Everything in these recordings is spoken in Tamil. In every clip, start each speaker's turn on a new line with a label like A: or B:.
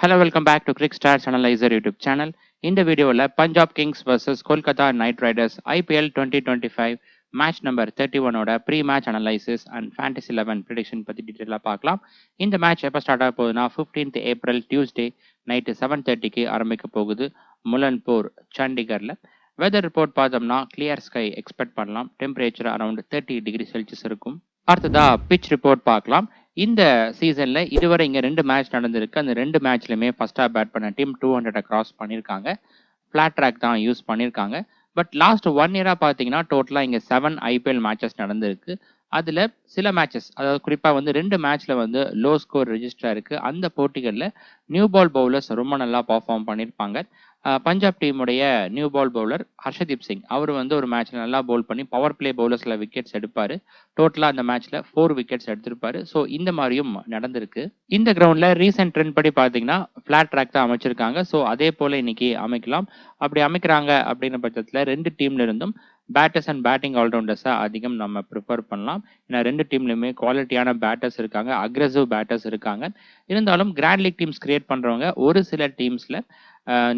A: Hello, welcome back to Crick Stats Analyzer YouTube channel. In the video, Punjab Kings versus Kolkata Knight Riders IPL 2025 match number 31 oda pre-match analysis and Fantasy 11 prediction பத்தி டீடைலா பார்க்கலாம். இந்த மேட்ச் எப்போ ஸ்டார்ட் ஆக போகுதுன்னா 15th April Tuesday நைட் 7:30க்கு ஆரம்பிக்க போகுது முலன்பூர் சண்டிகர்ல. வெதர் ரிப்போர்ட் பார்த்தோம்னா கிளியர் ஸ்கை எக்ஸ்பெக்ட் பண்ணலாம். டெம்பரேச்சர் அரௌண்ட் 30°C இருக்கும். அடுத்ததா பிச் ரிப்போர்ட் பார்க்கலாம். இந்த சீசன்ல இதுவரை இங்க 2 மேட்ச் நடந்திருக்கு. அந்த 2 மேட்ச்லயுமே ஃபர்ஸ்ட் ஹாஃப் பேட் பண்ண டீம் 200 கிராஸ் பண்ணியிருக்காங்க. ஃபிளாட் ட்ராக் தான் யூஸ் பண்ணியிருக்காங்க. பட் லாஸ்ட் 1 இயரா பார்த்தீங்கன்னா டோட்டலா இங்க 7 ஐபிஎல் மேட்சஸ் நடந்திருக்கு. அதுல சில மேட்சஸ், அதாவது குறிப்பா 2 மேட்ச்ல லோ ஸ்கோர் ரெஜிஸ்டர் இருக்கு. அந்த போட்டிகள்ல நியூ பால் பவுலர்ஸ் ரொம்ப நல்லா பர்ஃபார்ம் பண்ணியிருப்பாங்க. பஞ்சாப் டீமுடைய new ball bowler Arshdeep Singh அவர் ஒரு மேட்ச்ல நல்லா பவுல் பண்ணி பவர் பிளே பவுலர்ஸ்ல விக்கெட்ஸ் எடுப்பாரு. டோட்டலா அந்த மேட்ச்ல 4 விக்கெட்ஸ் எடுத்திருப்பாரு. ஸோ இந்த மாதிரியும் நடந்திருக்கு. இந்த கிரவுண்ட்ல ரீசெண்ட் ட்ரெண்ட் படி பாத்தீங்கன்னா பிளாட் ட்ராக் தான் அமைச்சிருக்காங்க. ஸோ அதே போல இன்னைக்கு அமைக்கலாம். அப்படி அமைக்கிறாங்க அப்படின்ற பட்சத்துல 2 டீம்ல இருந்தும் பேட்டர்ஸ் அண்ட் பேட்டிங் ஆல்ரவுண்டர்ஸை அதிகம் நம்ம ப்ரிஃபர் பண்ணலாம். ஏன்னா 2 டீம்லயுமே குவாலிட்டியான பேட்டர்ஸ் இருக்காங்க, அக்ரெசிவ் பேட்டர்ஸ் இருக்காங்க. இருந்தாலும் கிராண்ட் லீக் டீம்ஸ் கிரியேட் பண்றவங்க ஒரு சில டீம்ஸ்ல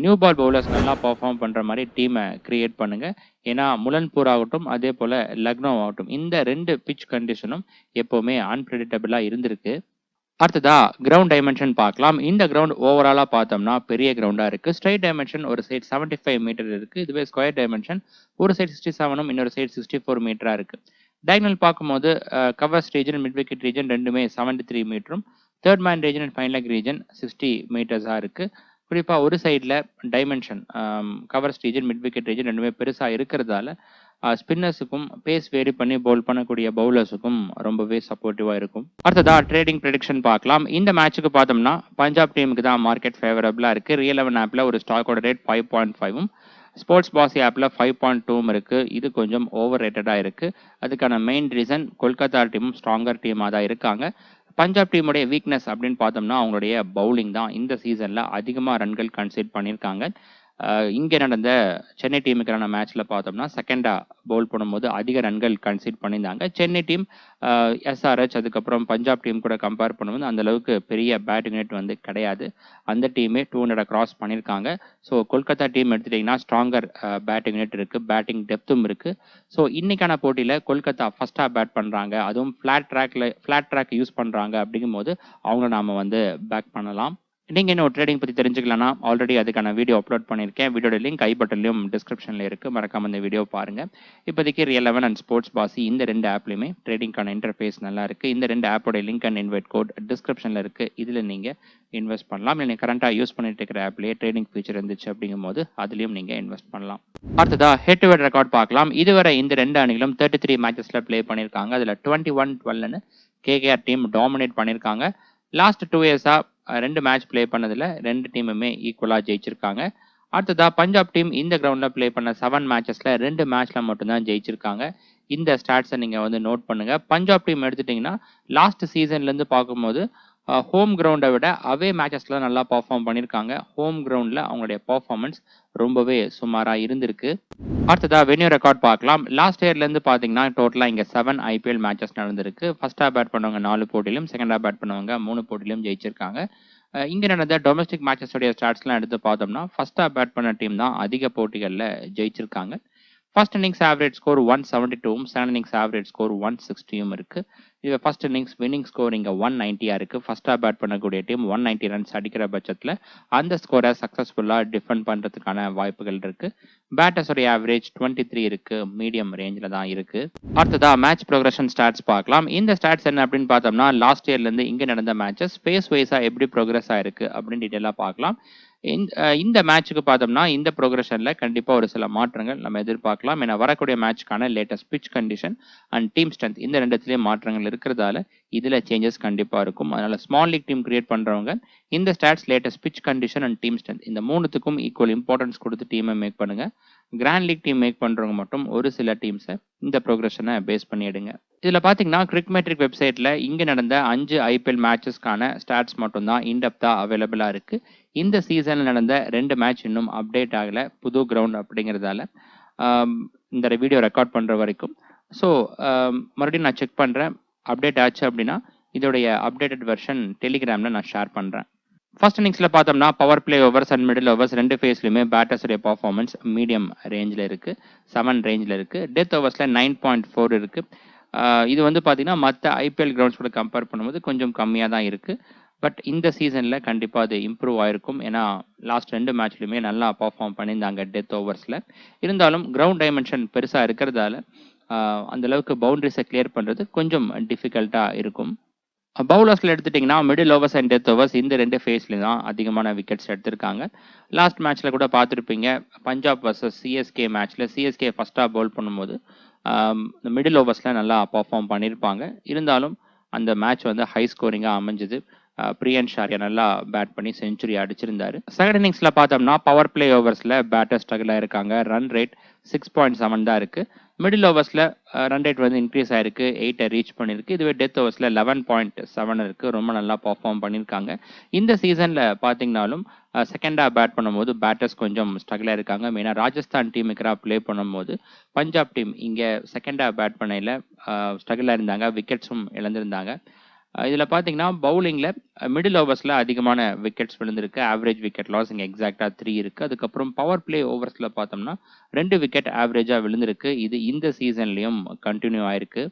A: நியூ பால் பவுலர்ஸ் நல்லா பர்ஃபார்ம் பண்ற மாதிரி டீமை கிரியேட் பண்ணுங்க. ஏன்னா முலன்பூர் ஆகட்டும் அதே போல லக்னோ ஆகட்டும் இந்த 2 பிச் கண்டிஷனும் எப்பவுமே அன்பிரடிக்டபிளா இருந்திருக்கு. அடுத்ததா கிரவுண்ட் டைமென்ஷன் பார்க்கலாம். இந்த கிரவுண்ட் ஓவராலா பார்த்தோம்னா பெரிய கிரவுண்டா இருக்கு. ஸ்ட்ரைட் டைமென்ஷன் ஒரு சைட் 75 மீட்டர் இருக்கு. இதுவே ஸ்கொயர் டைமென்ஷன் ஒரு சைட் 67 இன்னொரு சைட் 64 மீட்டரா இருக்கு. டயகனல் பார்க்கும்போது covers region, mid wicket region ரெண்டுமே 73 மீட்டரும், third man region and fine leg region 60 மீட்டர்ஸா இருக்கு. குறிப்பா ஒரு சைட்ல dimension covers region, mid wicket region ரெண்டுமே பெருசா இருக்கிறதால ஸ்பின்னர்ஸுக்கும் பேஸ் வேரி பண்ணி பவுல் பண்ணக்கூடிய பவுலர்ஸுக்கும் ரொம்பவே சப்போர்ட்டிவா இருக்கும். அடுத்ததா ட்ரேடிங் ப்ரெடிக்ஷன் பார்க்கலாம். இந்த மேட்சுக்கு பார்த்தோம்னா பஞ்சாப் டீமுக்கு தான் மார்க்கெட் ஃபேவரபிளா இருக்கு. ரியல் 11 ஆப்ல ஒரு ஸ்டாக்கோட ரேட் 5.5 ஸ்போர்ட்ஸ் பாசி ஆப்ல 5.2 இருக்கு. இது கொஞ்சம் ஓவர் ரேட்டடா இருக்கு. அதுக்கான மெயின் ரீசன் கொல்கத்தா டீமும் ஸ்ட்ராங்கர் டீமா தான் இருக்காங்க. பஞ்சாப் டீமுடைய வீக்னஸ் அப்படின்னு பார்த்தோம்னா அவங்களுடைய பவுலிங் தான். இந்த சீசன்ல அதிகமாக ரன்கள் கன்சீட் பண்ணியிருக்காங்க. இங்கே நடந்த சென்னை டீமுக்கான மேட்ச்ல பார்த்தோம்னா செகண்டா பவுல் பண்ணும்போது அதிக ரன்கள் கன்சீட் பண்ணியிருந்தாங்க. சென்னை டீம் எஸ்ஆர்ஹெச் அதுக்கப்புறம் பஞ்சாப் டீம் கூட கம்பேர் பண்ணும்போது அந்த அளவுக்கு பெரிய பேட்டிங் யூனிட் கிடையாது. அந்த டீமே 200 கிராஸ் பண்ணியிருக்காங்க. ஸோ கொல்கத்தா டீம் எடுத்துட்டீங்கன்னா ஸ்ட்ராங்கர் பேட்டிங் யூனிட் இருக்கு, பேட்டிங் டெப்த்தும் இருக்கு. ஸோ இன்னைக்கான போட்டியில கொல்கத்தா ஃபர்ஸ்டா பேட் பண்றாங்க, அதுவும் ஃபிளாட் ட்ராக் யூஸ் பண்றாங்க. அப்படிங்கும்போது அவங்க நாம பேக் பண்ணலாம். நீங்க இன்னும் ட்ரேடிங் பத்தி தெரிஞ்சுக்கலன்னா ஆல்ரெடி அதுக்கான வீடியோ அப்லோட் பண்ணியிருக்கேன். வீடியோட லிங்க் ஐ பட்டன்லையும் டிஸ்கிரிப்ஷன்ல இருக்கு, மறக்காம இந்த வீடியோ பாருங்க. இப்போதைக்கு ரியல் 11 அண்ட் ஸ்போர்ட்ஸ் பாசி இந்த 2 ஆப்லையுமே ட்ரேடிங்கான இன்டர்ஃபேஸ் நல்லா இருக்கு. இந்த 2 ஆப்போட லிங்க் அண்ட் இன்வைட் கோட் டிஸ்கிரிப்ஷன்ல இருக்கு. இதுல நீங்க இன்வெஸ்ட் பண்ணலாம். நீங்க கரண்டா யூஸ் பண்ணிட்டு இருக்கிற ஆப்லயே ட்ரேடிங் ஃபீச்சர் இருந்துச்சு அப்படிங்கும்போது அதுலயும் நீங்க இன்வெஸ்ட் பண்ணலாம். அடுத்ததா ஹெட் டு ஹெட் ரெக்கார்ட் பார்க்கலாம். இதுவரை இந்த 2 அணிகளும் 33 மேட்சஸ்ல பிளே பண்ணியிருக்காங்க. அதுல 21-12 கேகேஆர் டீம் டாமினேட் பண்ணியிருக்காங்க. லாஸ்ட் 2 இயர்ஸா 2 மேட்ச் பிளே பண்ணதுல 2 டீமுமே ஈக்குவலா ஜெயிச்சிருக்காங்க. அடுத்ததா பஞ்சாப் டீம் இந்த கிரவுண்ட்ல பிளே பண்ண 7 மேட்சஸ்ல 2 மேட்ச்ல மட்டும்தான் ஜெயிச்சிருக்காங்க. இந்த ஸ்டாட்ஸை நீங்க நோட் பண்ணுங்க. பஞ்சாப் டீம் எடுத்துட்டீங்கன்னா லாஸ்ட் சீசன்ல இருந்து பார்க்கும்போது ஹோம் கிரவுண்டை விட அவே மேட்சஸ்ல நல்லா பர்ஃபார்ம் பண்ணியிருக்காங்க. ஹோம் கிரவுண்ட்ல அவங்களுடைய பர்ஃபார்மன்ஸ் ரொம்பவே சுமாரா இருந்திருக்கு. அடுத்ததா வென்யூ ரெக்கார்ட் பார்க்கலாம். லாஸ்ட் இயர்ல இருந்து பாத்தீங்கன்னா டோட்டலா இங்க 7 ஐபிஎல் மேட்சஸ் நடந்திருக்கு. ஃபர்ஸ்ட் ஹாஃப் பேட் பண்ணவங்க 4 போட்டியிலும், செகண்ட் ஹாஃப் பேட் பண்ணவங்க 3 போட்டியிலும் ஜெயிச்சிருக்காங்க. இங்க நடந்த டொமஸ்டிக் மேட்சஸோடைய ஸ்டாட்ஸ்லாம் எடுத்து பார்த்தோம்னா ஃபர்ஸ்ட் ஹாஃப் பேட் பண்ண டீம் தான் அதிக போட்டிகள்ல ஜெயிச்சிருக்காங்க. First innings average score 172, second innings average score 160 இருக்கு. இது ஃபர்ஸ்ட் இன்னிங்ஸ் வின்னிங் ஸ்கோர் இங்க 190 இருக்கு. ஃபர்ஸ்ட் ஹாஃப் பேட் பண்ணக்கூடிய டீம் 190 ரன்ஸ் அடிக்கிற பட்சத்துல அந்த ஸ்கோரை சக்சஸ்ஃபுல்லா டிஃபெண்ட் பண்றதுக்கான வாய்ப்புகள் இருக்கு. பேட்டர்ஸோடைய ஆவரேஜ் 23 இருக்கு, மீடியம் ரேஞ்சில தான் இருக்கு. அடுத்ததா மேட்ச் ப்ரோக்ரஷன் ஸ்டாட்ஸ் பார்க்கலாம். இந்த ஸ்டாட்ஸ் என்ன அப்படின்னு பார்த்தோம்னா லாஸ்ட் இயர்ல இருந்து இங்க நடந்த மேட்சஸ் ஸ்பேஸ் வைஸா எப்படி ப்ரோக்ரஸ் ஆயிருக்கு அப்படின்னு டீட்டெயிலா பார்க்கலாம். இந்த மேட்சுக்கு பார்த்தோம்னா இந்த ப்ரோக்ரஷன்ல கண்டிப்பா ஒரு சில மாற்றங்கள் நம்ம எதிர்பார்க்கலாம். ஏன்னா வரக்கூடிய மேட்ச்க்கான latest pitch condition and team strength இந்த ரெண்டுத்திலயும் மாற்றங்கள் இருக்கிறதால இதுல சேஞ்சஸ் கண்டிப்பா இருக்கும். அதனால ஸ்மால் லீக் டீம் கிரியேட் பண்றவங்க இந்த stats, latest pitch condition and team strength இந்த மூணுத்துக்கும் ஈக்குவல் இம்பார்ட்டன்ஸ் கொடுத்து டீமை மேக் பண்ணுங்க. கிராண்ட் லீக் டீம் மேக் பண்றவங்க மட்டும் ஒரு சில டீம்ஸை இந்த ப்ரோக்ரஷனை பேஸ் பண்ணி எடுங்க. இதுல பாத்தீங்கன்னா கிரிக்மெட்ரிக் வெப்சைட்ல இங்க நடந்த 5 ஐபிஎல் மேட்சஸ்க்கான ஸ்டாட்ஸ் மட்டும் தான் இன்டெப்தா அவைலபிளா இருக்கு. இந்த சீசன்ல நடந்த 2 மேட்ச் இன்னும் அப்டேட் ஆகல, புது கிரவுண்ட் அப்படிங்கிறதால இந்த வீடியோ ரெக்கார்ட் பண்ற வரைக்கும். ஸோ மறுபடியும் நான் செக் பண்றேன். அப்டேட் ஆச்சு அப்படின்னா இதோடைய அப்டேட்டட் வெர்ஷன் டெலிகிராம்ல நான் ஷேர் பண்றேன். ஃபர்ஸ்ட் இன்னிங்ஸ்ல பார்த்தோம்னா power play overs and middle overs ரெண்டு ஃபேஸ்லையுமே பேட்டர்ஸுடைய பர்ஃபார்மன்ஸ் மீடியம் ரேஞ்சில் இருக்கு, 7 ரேஞ்சில் இருக்கு. டெத் ஓவர்ஸ்ல 9.4 இருக்கு. இது வந்து பார்த்தீங்கன்னா மற்ற ஐபிஎல் கிரவுண்ட்ஸ் கூட கம்பேர் பண்ணும்போது கொஞ்சம் கம்மியாக தான் இருக்கு. பட் இந்த சீசன்ல கண்டிப்பா அது இம்ப்ரூவ் ஆயிருக்கும். ஏன்னா லாஸ்ட் 2 மேட்ச்லயுமே நல்லா பெர்ஃபார்ம் பண்ணியிருந்தாங்க டெத் ஓவர்ஸ்ல. இருந்தாலும் கிரவுண்ட் டைமென்ஷன் பெருசா இருக்கிறதால அந்த அளவுக்கு பவுண்டரிஸை கிளியர் பண்றது கொஞ்சம் டிஃபிகல்ட்டா இருக்கும். பவுலர்ஸ்ல எடுத்துட்டீங்கன்னா middle overs and death overs இந்த ரெண்டு ஃபேஸ்ல தான் அதிகமான விக்கெட்ஸ் எடுத்திருக்காங்க. லாஸ்ட் மேட்ச்ல கூட பார்த்துருப்பீங்க, பஞ்சாப் வர்சஸ் சிஎஸ்கே மேட்ச்ல சிஎஸ்கே ஃபர்ஸ்டா பவுல் பண்ணும்போது மிடில் ஓவர்ஸ்ல நல்லா பர்ஃபார்ம் பண்ணியிருப்பாங்க. இருந்தாலும் அந்த மேட்ச் வந்து ஹை ஸ்கோரிங்கா அமைஞ்சது. பிரியன் ஷாரியா நல்லா பேட் பண்ணி செஞ்சுரி அடிச்சிருந்தாரு. செகண்ட் இன்னிங்ஸ்ல பார்த்தோம்னா பவர் பிளே ஓவர்ஸ்ல பேட்டர் ஸ்ட்ரகிள் ஆயிருக்காங்க. ரன் ரேட் 6.7 தான் இருக்கு. மிடில் ஓவர்ஸ்ல ரன் ரேட் வந்து இன்க்ரீஸ் ஆயிருக்கு, 8 ரீச் பண்ணிருக்கு. இதுவே டெத் ஓவர்ஸ்ல 11.7 இருக்கு. ரொம்ப நல்லா பர்ஃபார்ம் பண்ணியிருக்காங்க. இந்த சீசன்ல பார்த்தீங்கன்னாலும் செகண்டா பேட் பண்ணும்போது பேட்டர்ஸ் கொஞ்சம் ஸ்ட்ரகிள் ஆயிருக்காங்க. மெயினாக ராஜஸ்தான் டீமுக்கு ப்ளே பண்ணும்போது பஞ்சாப் டீம் இங்கே செகண்டா பேட் பண்ணையில் ஸ்ட்ரகிளாக இருந்தாங்க, விக்கெட்ஸும் இழந்திருந்தாங்க. இதில் பார்த்தீங்கன்னா பவுலிங்கில் மிடில் ஓவர்ஸில் அதிகமான விக்கெட்ஸ் விழுந்திருக்கு. ஆவரேஜ் விக்கெட் லாஸ் இங்கே எக்ஸாக்டாக 3 இருக்குது. அதுக்கப்புறம் பவர் பிளே ஓவர்ஸில் பார்த்தோம்னா 2 விக்கெட் ஆவரேஜாக விழுந்திருக்கு. இது இந்த சீசன்லேயும் கண்டினியூ ஆயிருக்கு.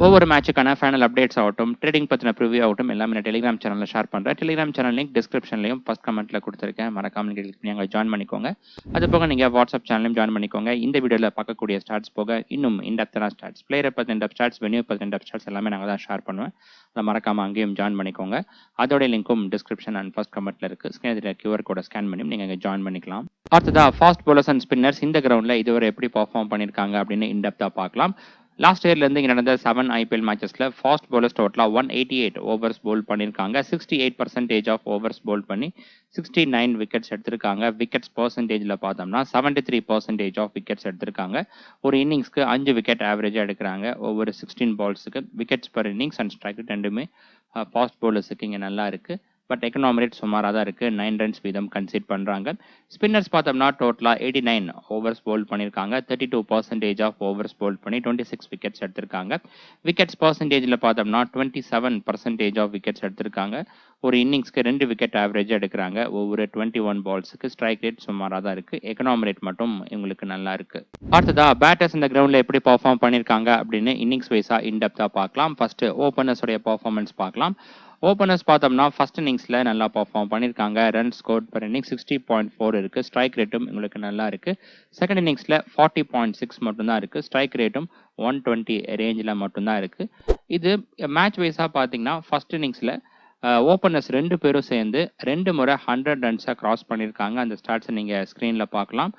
A: ஒவ்வொரு மேட்சுக்கான ஃபைனல் அப்டேட்ஸ் ஆகட்டும், ட்ரேடிங் பற்றின ப்ரிவியூ ஆகட்டும், எல்லாமே நான் டெலிகிராம் சேனலில் ஷேர் பண்ணுறேன். டெலிகிராம் சேனல் லிங்க் டிஸ்கிரிப்ஷன்லையும் ஃபர்ஸ்ட் கமெண்ட்டில் கொடுத்துருக்கேன். மறக்காமல் கிளிக் பண்ணி அங்கே ஜாயின் பண்ணிக்கோங்க. அது போக நீங்கள் வாட்ஸ்அப் சேனலையும் ஜாயின் பண்ணிக்கோங்க. இந்த வீடியோவில் பார்க்கக்கூடிய ஸ்டாட்ஸ் போக இன்னும் இன்டெப்த்தான ஸ்டாட்ஸ், பிளேயரை பற்றின ஸ்டாட்ஸ், வென்யூ பற்றின ஸ்டாட்ஸ் எல்லாமே நாங்கள் தான் ஷேர் பண்ணுவேன். அதை மறக்காமல் அங்கேயும் ஜாயின் பண்ணிக்கோங்க. அதோட லிங்க்கும் டிஸ்கிரிப்ஷன் அண்ட் ஃபர்ஸ்ட் கமெண்ட்டில் இருக்குது. ஸ்கேன் QR கோடை ஸ்கேன் பண்ணி நீங்கள் இங்கே ஜாயின் பண்ணிக்கலாம். அடுத்ததா ஃபாஸ்ட் பவுலர்ஸ் அண்ட் ஸ்பின்னர்ஸ் இந்த கிரவுண்டில் இதுவரை எப்படி பர்ஃபார்ம் பண்ணியிருக்காங்க அப்படின்னு இன்டெப்த்தாக பார்க்கலாம். லாஸ்ட் இயர்லேருந்து இங்கே நடந்த 7 ஐபிஎல் மேட்சஸில் ஃபாஸ்ட் பவுலர்ஸ் டோட்டலாக 188 ஓவர்ஸ் போல் பண்ணியிருக்காங்க. 68% ஆஃப் ஓவர்ஸ் போல் பண்ணி 69 விக்கெட்ஸ் எடுத்திருக்காங்க. விக்கெட்ஸ் பர்சன்டேஜில் பார்த்தோம்னா 73% ஆஃப் விக்கெட்ஸ் எடுத்திருக்காங்க. ஒரு இன்னிங்ஸ்க்கு 5 விக்கெட் ஆவரேஜாக எடுக்கிறாங்க. ஒவ்வொரு 16 பால்ஸுக்கு wickets per innings and strike ரெண்டுமே ஃபாஸ்ட் பவுலர்ஸுக்கு இங்கே நல்லா இருக்குது. பட் எக்கனாமி ரேட் சுமாராக தான் இருக்குது. 9 ரன்ஸ் வீதம் கன்சிட் பண்ணுறாங்க. ஸ்பின்னர்ஸ் பார்த்தோம்னா டோட்டலாக 89 ஓவர்ஸ் போல் பண்ணியிருக்காங்க. 32% ஆஃப் ஓவர்ஸ் போல் பண்ணி 26 விக்கெட்ஸ் எடுத்திருக்காங்க. விக்கெட்ஸ் பர்சன்டேஜில் பார்த்தோம்னா 27% ஆஃப் விக்கெட்ஸ் எடுத்திருக்காங்க. ஒரு இன்னிங்ஸ்க்கு 2 விக்கெட் ஆவரேஜாக எடுக்கிறாங்க. ஒவ்வொரு 21 பால்ஸுக்கு ஸ்ட்ரைக் ரேட் சுமாராக தான் இருக்குது. எக்கனாமி ரேட் மட்டும் இவங்களுக்கு நல்லா இருக்குது. அடுத்ததா பேட்டர்ஸ் இந்த கிரவுண்டில் எப்படி பர்ஃபார்ம் பண்ணியிருக்காங்க அப்படின்னு இன்னிங்ஸ் வைஸாக இன்டெப்த்தாக பார்க்கலாம். ஃபர்ஸ்ட் ஓப்பனர்ஸோடைய பர்ஃபார்மன்ஸ் பார்க்கலாம். ஓப்பனர்ஸ் பார்த்தோம்னா ஃபர்ஸ்ட் இன்னிங்ஸில் நல்லா பர்ஃபார்ம் பண்ணியிருக்காங்க. ரன் ஸ்கோர் பர் இன்னிங்ஸ் 60.4 இருக்குது. ஸ்ட்ரைக் ரேட்டும் உங்களுக்கு நல்லா இருக்குது. செகண்ட் இன்னிங்ஸில் 40.6 மட்டும்தான் இருக்குது. ஸ்ட்ரைக் ரேட்டும் 120 ரேஞ்சில் மட்டும்தான் இருக்குது. இது மேட்ச் வைஸாக பார்த்தீங்கன்னா ஃபர்ஸ்ட் இன்னிங்ஸில் ஓப்பனர்ஸ் 2 பேரும் சேர்ந்து 2 முறை 100 ரன்ஸாக கிராஸ் பண்ணியிருக்காங்க. அந்த ஸ்டாட்ஸை நீங்கள் ஸ்க்ரீனில் பார்க்கலாம்.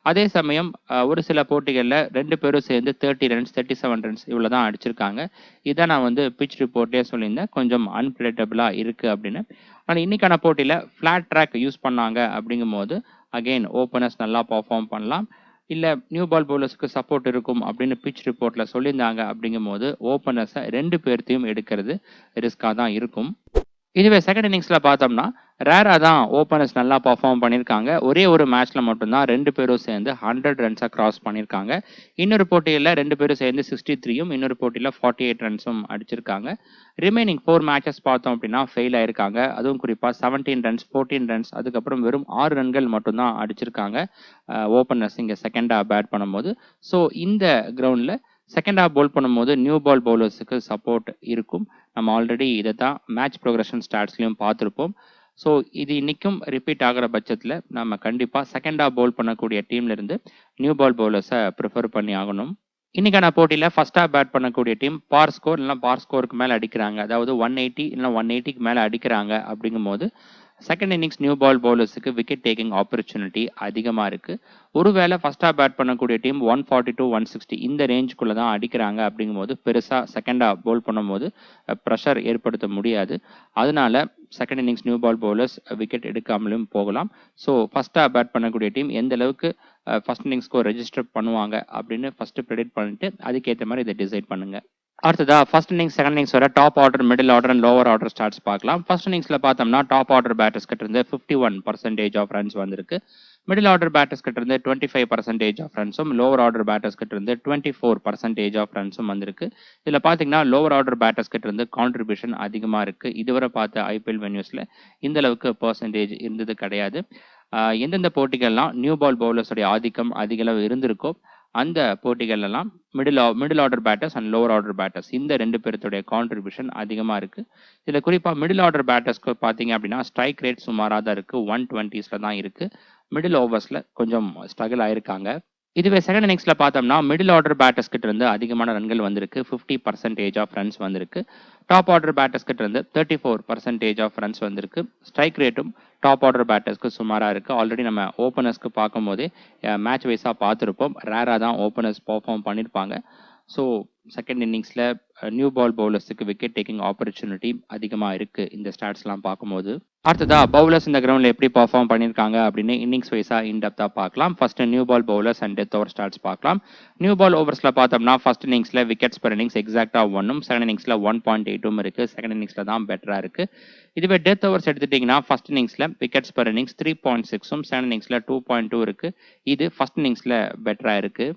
A: அதே சமயம் ஒரு சில போட்டிகளில் 2 பேரும் சேர்ந்து 30 ரன்ஸ் 37 ரன்ஸ் இவ்வளோ தான் அடிச்சிருக்காங்க. இதை நான் வந்து பிச் ரிப்போர்ட்லேயே சொல்லியிருந்தேன், கொஞ்சம் அன்பிரடிக்டபிளாக இருக்குது அப்படின்னு. ஆனால் இன்னைக்கான போட்டியில் ஃப்ளாட் ட்ராக் யூஸ் பண்ணாங்க அப்படிங்கும்போது அகெயின் ஓப்பனர்ஸ் நல்லா பர்ஃபார்ம் பண்ணலாம். இல்லை நியூ பால் பவுலர்ஸுக்கு சப்போர்ட் இருக்கும் அப்படின்னு பிச் ரிப்போர்ட்டில் சொல்லியிருந்தாங்க. அப்படிங்கும்போது ஓப்பனர்ஸை 2 பேர்த்தையும் எடுக்கிறது ரிஸ்காக தான் இருக்கும். இதுவே செகண்ட் இன்னிங்ஸில் பார்த்தோம்னா ரேராக தான் ஓப்பனர்ஸ் நல்லா பர்ஃபார்ம் பண்ணியிருக்காங்க. ஒரே ஒரு மேட்ச்சில் மட்டும்தான் 2 பேரும் சேர்ந்து 100 ரன்ஸாக கிராஸ் பண்ணியிருக்காங்க. இன்னொரு போட்டியில் 2 பேரும் சேர்ந்து 63யும் இன்னொரு போட்டியில் 48 ரன்ஸும் அடிச்சிருக்காங்க. ரிமைனிங் 4 மேட்சஸ் பார்த்தோம் அப்படின்னா ஃபெயில் ஆயிருக்காங்க. அதுவும் குறிப்பாக 17 ரன்ஸ் 14 ரன்ஸ் அதுக்கப்புறம் வெறும் 6 ரன்கள் மட்டும்தான் அடிச்சிருக்காங்க ஓப்பனர்ஸ் இங்கே செகண்டாக பேட் பண்ணும்போது. ஸோ இந்த கிரவுண்டில் செகண்ட் ஹாஃப் பவுல் பண்ணும்போது நியூ பால் பவுலர்ஸுக்கு சப்போர்ட் இருக்கும். நம்ம ஆல்ரெடி இதை தான் மேட்ச் ப்ரோக்ரஷன் ஸ்டாட்ஸ்லையும் பார்த்துருப்போம். ஸோ இது இன்னைக்கும் ரிப்பீட் ஆகிற பட்சத்தில் நம்ம கண்டிப்பாக செகண்ட் ஹாஃப் பவுல் பண்ணக்கூடிய டீம்லேருந்து நியூ பால் பவுலர்ஸை ப்ரிஃபர் பண்ணி ஆகணும். இன்னைக்கான போட்டியில் ஃபர்ஸ்ட் ஹாஃப் பேட் பண்ணக்கூடிய டீம் பார் ஸ்கோர் இல்லைனா பார் ஸ்கோருக்கு மேலே அடிக்கிறாங்க, அதாவது 180 இல்லைனா 180க்கு மேலே அடிக்கிறாங்க. அப்படிங்கும்போது செகண்ட் இன்னிங்ஸ் நியூ பால் பவுலர்ஸுக்கு விக்கெட் டேக்கிங் ஆப்பர்ச்சுனிட்டி அதிகமாக இருக்குது. ஒருவேளை ஃபர்ஸ்ட் ஹாஃப் பேட் பண்ணக்கூடிய டீம் 140 to 160 இந்த ரேஞ்சுக்குள்ளே தான் அடிக்கிறாங்க. அப்படிங்கும்போது பெருசாக செகண்ட் ஹாஃப் பவுல் பண்ணும்போது ப்ரெஷர் ஏற்படுத்த முடியாது. அதனால second innings new ball bowlers wicket எடுக்காமலும் போகலாம். ஸோ ஃபர்ஸ்ட் ஹாஃப் பேட் பண்ணக்கூடிய டீம் எந்த அளவுக்கு ஃபர்ஸ்ட் இன்னிங்ஸ் ஸ்கோர் ரெஜிஸ்டர் பண்ணுவாங்க அப்படின்னு ஃபர்ஸ்ட் ப்ரெடிக்ட் பண்ணிட்டு அதுக்கேற்ற மாதிரி இதை டிசைட் பண்ணுங்க. அடுத்ததா ஃபர்ஸ்ட் இன்னிங்ஸ் செகண்ட் இன்னிங்ஸ் வர top order middle order and lower order starts பார்க்கலாம். ஃபர்ஸ்ட் இன்னிங்ஸில் பார்த்தோம்னா டாப் ஆர்டர் பேட்டர்ஸ் கிட்ட இருந்து 51% ஆஃப் ரன்ஸ் வந்திருக்கு. மிடில் ஆர்டர் பேட்டர்ஸ் கிட்ட இருந்து 25% ஆஃப் ரன்ஸும் லோவர் ஆர்டர் பேட்டர்ஸ் கிட்ட இருந்து 24% ஆஃப் ரன்ஸும் வந்திருக்கு. இதுல பாத்தீங்கன்னா லோவர் ஆர்டர் பேட்டர்ஸ் கிட்ட இருந்து கான்ட்ரிபியூஷன் அதிகமா இருக்கு. இதுவரை பார்த்த ஐபிஎல் வென்யூஸ்ல இந்த அளவுக்கு பெர்சன்டேஜ் இருந்தது கிடையாது. எந்தெந்த போட்டிகள்லாம் நியூ பால் பவுலர்ஸோடைய ஆதிக்கம் அதிக அளவு இருந்திருக்கோ அந்த போட்டிகள் எல்லாம் middle order batters and lower order batters இந்த ரெண்டு பேர்த்துடைய கான்ட்ரிபியூஷன் அதிகமா இருக்கு. இதுல குறிப்பா மிடில் ஆர்டர் பேட்டர்ஸ்க்கு பாத்தீங்க அப்படின்னா ஸ்ட்ரைக் ரேட் சுமாரா தான் இருக்கு. 120ஸ்ல தான் இருக்கு. மிடில் ஓவர்ஸ்ல கொஞ்சம் ஸ்ட்ரகிள் ஆயிருக்காங்க. இதுவே செகண்ட் இன்னிங்ஸ்ல பார்த்தோம்னா மிடில் ஆர்டர் பேட்டர்ஸ் கிட்ட இருந்து அதிகமான ரன்கள் வந்திருக்கு. 50% ஆஃப் ரன்ஸ் வந்திருக்கு. டாப் ஆர்டர் பேட்டர்ஸ் கிட்ட இருந்து 34% ஆஃப் ரன்ஸ் வந்திருக்கு. ஸ்ட்ரைக் ரேட்டும் டாப் ஆர்டர் பேட்டர்ஸ்க்கு சுமாரா இருக்கு. ஆல்ரெடி நம்ம ஓப்பனர்ஸ்க்கு பார்க்கும்போதே மேட்ச் வைஸா பார்த்துருப்போம். ரேரா தான் ஓப்பனர்ஸ் பெர்ஃபார்ம் பண்ணியிருப்பாங்க. ஸோ செகண்ட் இன்னிங்ஸ்ல நியூ பால் பவுலர்ஸுக்கு விக்கெட் டேக்கிங் ஆப்பர்ச்சுனிட்டி அதிகமா இருக்கு இந்த ஸ்டாட்ஸ்லாம் பார்க்கும்போது. அடுத்ததா பவுலர்ஸ் இந்த கிரவுண்ட்ல எப்படி பெர்ஃபார்ம் பண்ணியிருக்காங்க அப்படின்னு இன்னிங்ஸ் வைஸா இன்டெப்தா பார்க்கலாம். First new ball bowlers and death over stats பார்க்கலாம். நியூ பால் ஓவர்ஸ்ல பார்த்தோம்னா ஃபர்ஸ்ட் இன்னிங்ஸ்ல விக்கெட்ஸ் பெர் இன்னிங்ஸ் எக்ஸாக்டா 1ம் செகண்ட் இன்னிங்ஸ்ல 1.8ம் இருக்கு. செகண்ட் இன்னிங்ஸ்ல தான் பெட்டரா இருக்கு. இதுவே டெத் ஓவர்ஸ் எடுத்துட்டீங்கன்னா ஃபர்ஸ்ட் இன்னிங்ஸ்ல விக்கெட்ஸ் பெர் இன்னிங்ஸ் 3.6ம் செகண்ட் இன்னிங்ஸ்ல 2.2 இருக்கு. இது ஃபர்ஸ்ட் இன்னிங்ஸ்ல பெட்டரா இருக்கு.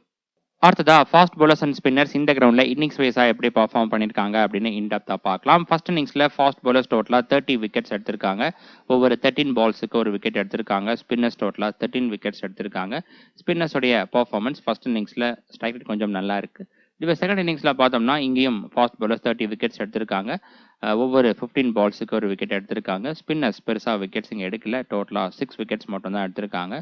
A: அடுத்ததா ஃபாஸ்ட் பவுலர்ஸ் அண்ட் ஸ்பின்னர்ஸ் இந்த கிரவுண்ட்ல இன்னிங்ஸ் வைஸா எப்படி பர்ஃபார்ம் பண்ணிருக்காங்க அப்படின்னு இன்டெப்தா பார்க்கலாம். ஃபர்ஸ்ட் இன்னிங்ஸ்ல ஃபாஸ்ட் பவுலர்ஸ் டோட்டலா 30 விக்கெட்ஸ் எடுத்திருக்காங்க. ஒவ்வொரு 13 பால்ஸுக்கு ஒரு விக்கெட் எடுத்திருக்காங்க. ஸ்பின்னர்ஸ் டோட்டலா 13 விக்கெட்ஸ் எடுத்திருக்காங்க. ஸ்பின்னர்ஸோடைய பர்ஃபார்மன்ஸ் ஃபர்ஸ்ட் இன்னிங்ஸ்ல ஸ்ட்ரைக் ரேட் கொஞ்சம் நல்லா இருக்கு. இதுவே செகண்ட் இன்னிங்ஸ்ல பார்த்தோம்னா இங்கேயும் ஃபாஸ்ட் பவுலர்ஸ் 30 விக்கெட்ஸ் எடுத்திருக்காங்க. ஒவ்வொரு 15 பால்ஸுக்கு ஒரு விக்கெட் எடுத்திருக்காங்க. ஸ்பின்னர்ஸ் பெருசா விக்கெட்ஸ் இங்க எடுக்கல. டோட்டலா 6 விக்கெட்ஸ் மட்டும் தான் எடுத்திருக்காங்க.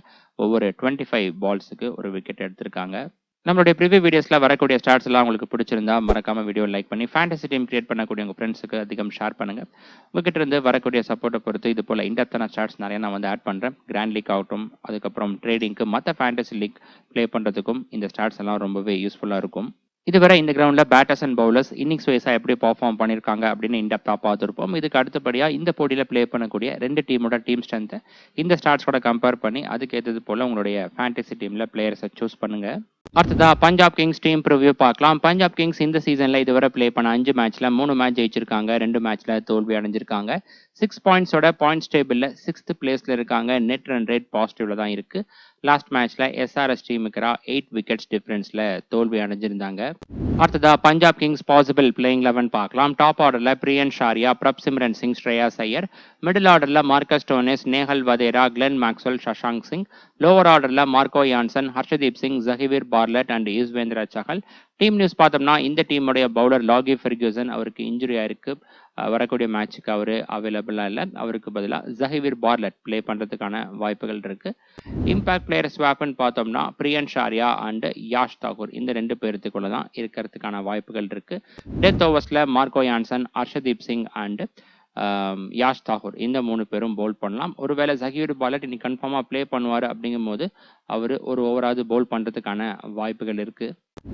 A: ஒவ்வொரு 25 பால்ஸுக்கு ஒரு விக்கெட் எடுத்திருக்காங்க. நம்மளுடைய ப்ரிவியூ வீடியோஸ்ல வரக்கூடிய ஸ்டாட்ஸ் எல்லாம் உங்களுக்கு பிடிச்சிருந்தா மறக்காம வீடியோ லைக் பண்ணி ஃபேண்டசி டீம் கிரியேட் பண்ணக்கூடிய உங்க ஃப்ரெண்ட்ஸுக்கு அதிகம் ஷேர் பண்ணுங்க. உங்ககிட்ட இருந்து வரக்கூடிய சப்போர்ட்டை பொறுத்து இது போல இன்டெப்தான ஸ்டாட்ஸ் நிறைய நான் வந்து ஆட் பண்றேன். கிராண்ட் லீக் ஆகட்டும், அதுக்கப்புறம் ட்ரேடிங்க்கு மற்ற ஃபேண்டசி லீக் ப்ளே பண்றதுக்கும் இந்த ஸ்டாட்ஸ் எல்லாம் ரொம்பவே யூஸ்ஃபுல்லா இருக்கும். இதுவரை இந்த கிரவுண்ட்ல பேட்டர்ஸ் அண்ட் பவுலர்ஸ் இன்னிங்ஸ் வைஸா எப்படி பர்ஃபார்ம் பண்ணிருக்காங்க அப்படின்னு இன்டெப்தா பார்த்துருப்போம். இதுக்கு அடுத்தபடியா இந்த போட்டியில ப்ளே பண்ணக்கூடிய ரெண்டு டீமோட டீம் ஸ்ட்ரென்த்தை இந்த ஸ்டாட்ஸோட கம்பேர் பண்ணி அதுக்கு ஏற்றது போல உங்களுடைய ஃபேண்டசி டீம்ல பிளேயர்ஸை சூஸ் பண்ணுங்க. அடுத்ததா பஞ்சாப் கிங்ஸ் டீம் ப்ரிவ்யூ பார்க்கலாம். பஞ்சாப் கிங்ஸ் இந்த சீசன்ல இதுவரை ப்ளே பண்ண 5 மேட்ச்ல 3 மேட்ச் ஜெயிச்சிருக்காங்க. 2 மேட்ச்ல தோல்வி அடைஞ்சிருக்காங்க. 6 பாயிண்ட்ஸோட பாயிண்ட்ஸ் டேபிள்ல 6th பிளேஸ்ல இருக்காங்க. நெட் ரன் ரேட் பாசிட்டிவ்ல தான் இருக்கு. லாஸ்ட் மேட்ச்ல எஸ்ஆர்எஸ் டீமுக்கு 8 விக்கெட்ஸ் டிஃபரன்ஸ்ல தோல்வி அடைஞ்சிருந்தாங்க. அடுத்ததா பஞ்சாப் கிங்ஸ் பாசிபிள் பிளேயிங் 11 பார்க்கலாம். டாப் ஆர்டர்ல பிரியன் ஷாரியா, பிரப் சிம்ரன் சிங், ஸ்ரேயாஸ் ஐயர். மிடில் ஆர்டர்ல Marcus Stoinis, Nehal Wadhera, Glenn Maxwell, Shashank Singh. Lower ஆர்டர்ல Marco Jansen, Arshdeep Singh, Xavier Bartlett and Yuzvendra Chahal. Team news பார்த்தோம்னா இந்த டீமுடைய பவுலர் லாகி ஃபெர்குசன் அவருக்கு இன்ஜுரி ஆயிருக்கு. வரக்கூடிய மேட்சுக்கு அவரு அவைலபிளா இல்லை. அவருக்கு பதிலாக ஜஹீர் பார்லட் ப்ளே பண்றதுக்கான வாய்ப்புகள் இருக்கு. இம்பாக்ட் பிளேயர் ஸ்வாப்னு பார்த்தோம்னா பிரியன் ஷாரியா அண்ட் யாஷ் தாக்கூர் இந்த ரெண்டு பேர்த்துக்குள்ள தான் இருக்கிறதுக்கான வாய்ப்புகள் இருக்கு. டெத் ஓவர்ஸ்ல Marco Jansen, Arshdeep Singh and Yash Thakur இந்த 3 பேரும் பவுல் பண்ணலாம். ஒருவேளை ஜஹீர் பார்லட் இன்னைக்கு கன்ஃபார்மா ப்ளே பண்ணுவார் அப்படிங்கும் போது அவர் ஒரு ஓவராவது பவுல் பண்றதுக்கான வாய்ப்புகள் இருக்கு.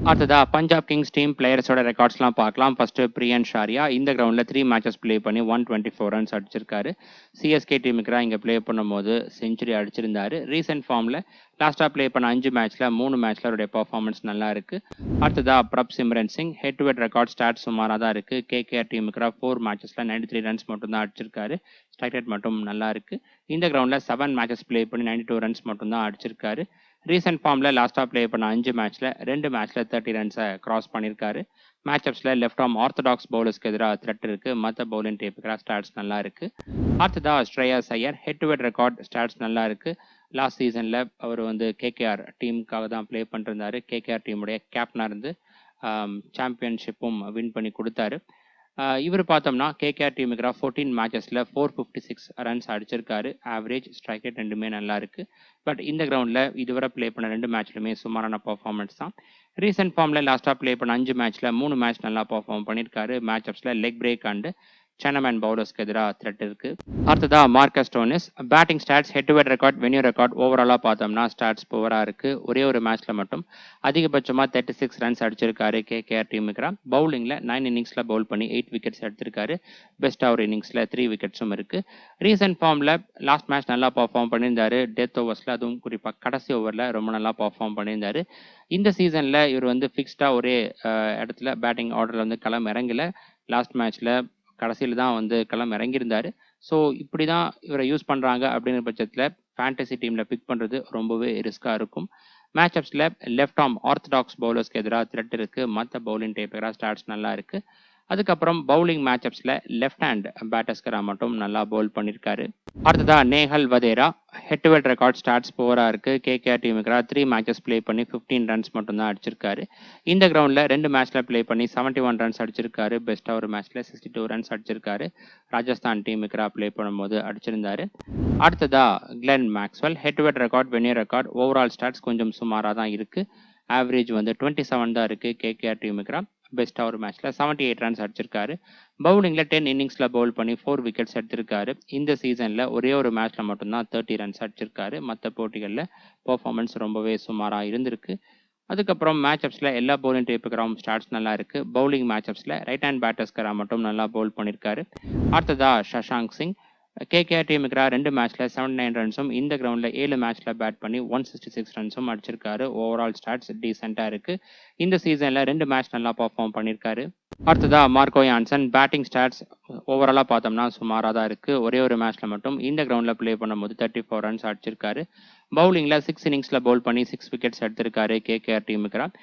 A: அடுத்ததா பஞ்சாப் கிங்ஸ் டீம் பிளேயர்ஸோட ரெக்கார்ட்ஸ்லாம் பார்க்கலாம். ஃபர்ஸ்ட் பிரியன் ஷாரியா இந்த கிரவுண்ட்ல 3 மேட்சஸ் ப்ளே பண்ணி 124 ரன்ஸ் அடிச்சிருக்காரு. சிஎஸ்கே டீமுக்கு இங்க ப்ளே பண்ணும்போது செஞ்சுரி அடிச்சிருந்தாரு. ரீசெண்ட் ஃபார்ம்ல லாஸ்டா ப்ளே பண்ண 5 மேட்ச்ல 3 மேட்ச்ல அவருடைய பெர்ஃபார்மன்ஸ் நல்லா இருக்கு. அடுத்ததா Prabhsimran Singh head to head record stat சுமாரா தான் இருக்கு. கேகேஆர் டீமுக்கு 4 மேட்சஸ்ல 93 ரன்ஸ் மட்டும் தான் அடிச்சிருக்காரு. ஸ்ட்ரைக் ரேட் மட்டும் நல்லா இருக்கு. இந்த கிரவுண்ட்ல 7 மேட்சஸ் ப்ளே பண்ணி 92 ரன்ஸ் மட்டும் தான் அடிச்சிருக்காரு. ரீசெண்ட் ஃபார்ம்ல லாஸ்டா ப்ளே பண்ண 5 மேட்ச்ல 2 மேட்ச்ல 30 ரன்ஸை கிராஸ் பண்ணியிருக்காரு. மேட்சப்ஸ்ல லெஃப்ட் ஆர்ம் ஆர்த்தடாக்ஸ் பவுலர்ஸ்க்கு எதிராக த்ரெட் இருக்கு. மற்ற பவுலிங் டேப்புக்கு ஸ்டாட்ஸ் நல்லா இருக்கு. அடுத்ததா Shreyas Iyer head to head record stats நல்லா இருக்கு. லாஸ்ட் சீசன்ல அவர் வந்து கேகேஆர் டீமுக்காக தான் ப்ளே பண்ணிருந்தாரு. கேகேஆர் டீமுடைய கேப்டனா இருந்து சாம்பியன்ஷிப்பும் வின் பண்ணி கொடுத்தாரு. இவர் பார்த்தோம்னா கேகேஆர் டீமுக்கு 14 மேட்சஸ்ல 456 ரன்ஸ் அடிச்சிருக்காரு. ஆவரேஜ் ஸ்ட்ரைக் ரேட் ரெண்டுமே நல்லா இருக்கு. பட் இந்த கிரவுண்ட்ல இதுவரை ப்ளே பண்ண 2 மேட்ச்லுமே சுமாரான பர்ஃபார்மன்ஸ் தான். ரீசெண்ட் ஃபார்ம்ல லாஸ்டா ப்ளே பண்ண 5 மேட்ச்ல 3 மேட்ச் நல்லா பர்ஃபார்ம் பண்ணியிருக்காரு. மேட்சப்ஸ்ல லெக் பிரேக் அண்ட் சனமேன் பவுலர்ஸ்க்கு எதிராக த்ரெட் இருக்கு. அடுத்ததா Marcus Stoinis batting stats head to head record venue record ஓவராலா பார்த்தோம்னா ஸ்டாட்ஸ் புவரா இருக்கு. ஒரே ஒரு மேட்ச்ல மட்டும் அதிகபட்சமா 36 ரன்ஸ் அடிச்சிருக்காரு கேகேஆர் டீமுக்கு. பவுலிங்ல 9 இன்னிங்ஸ்ல பவுல் பண்ணி 8 விக்கெட்ஸ் எடுத்திருக்காரு. பெஸ்ட் அவர் இன்னிங்ஸ்ல 3 விக்கெட்ஸும் இருக்கு. ரீசெண்ட் ஃபார்ம்ல லாஸ்ட் மேட்ச் நல்லா பர்ஃபார்ம் பண்ணியிருந்தாரு. டெத் ஓவர்ஸ்ல அதுவும் குறிப்பா கடைசி ஓவர்ல ரொம்ப நல்லா பர்ஃபார்ம் பண்ணியிருந்தாரு. இந்த சீசன்ல இவர் வந்து ஃபிக்ஸ்டா ஒரே இடத்துல பேட்டிங் ஆர்டர்ல வந்து களம் இறங்கல. லாஸ்ட் மேட்ச்ல கடைசியில் தான் வந்து களம் இறங்கியிருந்தாரு. ஸோ இப்படி தான் இவரை யூஸ் பண்ணுறாங்க அப்படிங்கிற பட்சத்தில் ஃபேண்டசி டீமில் பிக் பண்ணுறது ரொம்பவே ரிஸ்க்காக இருக்கும். மேட்சப்ஸில் லெஃப்ட் ஆர்ம் ஆர்த்தடாக்ஸ் பவுலர்ஸ்க்கு எதிராக த்ரெட் இருக்குது. மற்ற பவுலிங் டைப்புக்காக ஸ்டார்ட்ஸ் நல்லா இருக்குது. அதுக்கப்புறம் பவுலிங் மேட்சப்ஸில் லெஃப்ட் ஹேண்ட் பேட்டர்ஸ்கரா மட்டும் நல்லா பவுல் பண்ணியிருக்காரு. அடுத்ததா Nehal Wadhera head to head record stats போராக இருக்குது. கேகேஆர் டீமுக்காக 3 மேட்சஸ் ப்ளே பண்ணி 15 ரன்ஸ் மட்டும்தான் அடிச்சிருக்காரு. இந்த கிரவுண்டில் 2 மேட்ச்சில் ப்ளே பண்ணி 71 ரன்ஸ் அடிச்சிருக்காரு. பெஸ்ட்டாக ஒரு மேட்ச்சில் 62 ரன்ஸ் அடிச்சிருக்காரு. ராஜஸ்தான் டீமுக்காக ப்ளே பண்ணும்போது அடிச்சிருந்தாரு. அடுத்ததா Glenn Maxwell head to head record venue record overall stats கொஞ்சம் சுமாராக தான் இருக்குது. ஆவரேஜ் வந்து 27 தான் இருக்குது. கேகேஆர் டீமுக்காக பெஸ்ட்டாக ஒரு மேட்ச்சில் 78 ரன்ஸ் அடிச்சிருக்காரு. பவுலிங்கில் 10 இன்னிங்ஸில் பவுல் பண்ணி 4 விக்கெட்ஸ் எடுத்திருக்காரு. இந்த சீசனில் ஒரே ஒரு மேட்ச்சில் மட்டும்தான் 30 ரன்ஸ் அடிச்சிருக்காரு. மற்ற போட்டிகளில் பர்ஃபார்மன்ஸ் ரொம்பவே சுமாராக இருந்திருக்கு. அதுக்கப்புறம் மேட்சப்ஸில் எல்லா பவுலிங் டைப்புக்காகவும் ஸ்டார்ட்ஸ் நல்லா இருக்குது. பவுலிங் மேட்சப்ஸில் ரைட் ஹேண்ட் பேட்டர்ஸ்கரா மட்டும் நல்லா பவுல் பண்ணியிருக்காரு. அடுத்ததா சஷாங்க் சிங் கேகேஆர் டீமுக்காக 2 மேட்ச்சில் 79 ரன்ஸும் இந்த கிரவுண்டில் 7 மேட்ச்சில் பேட் பண்ணி 166 ரன்ஸும் அடிச்சிருக்காரு. ஓவரால் ஸ்டாட்ஸ் டீசெண்டாக இருக்குது. இந்த சீசனில் 2 மேட்ச் நல்லா பர்ஃபார்ம் பண்ணியிருக்காரு. அடுத்ததா மார்க்கோ யான்சன் பேட்டிங் ஸ்டாட்ஸ் ஓவராலாக பார்த்தோம்னா சுமாராக தான் இருக்குது. ஒரே ஒரு மேட்ச்சில் மட்டும் இந்த கிரவுண்டில் ப்ளே பண்ணும்போது 34 ரன்ஸ் அடிச்சிருக்காரு. பவுலிங்கில் 6 இன்னிங்ஸில் பவுல் பண்ணி 6 விக்கெட்ஸ் எடுத்திருக்காரு கேகேஆர் டீமுக்காக.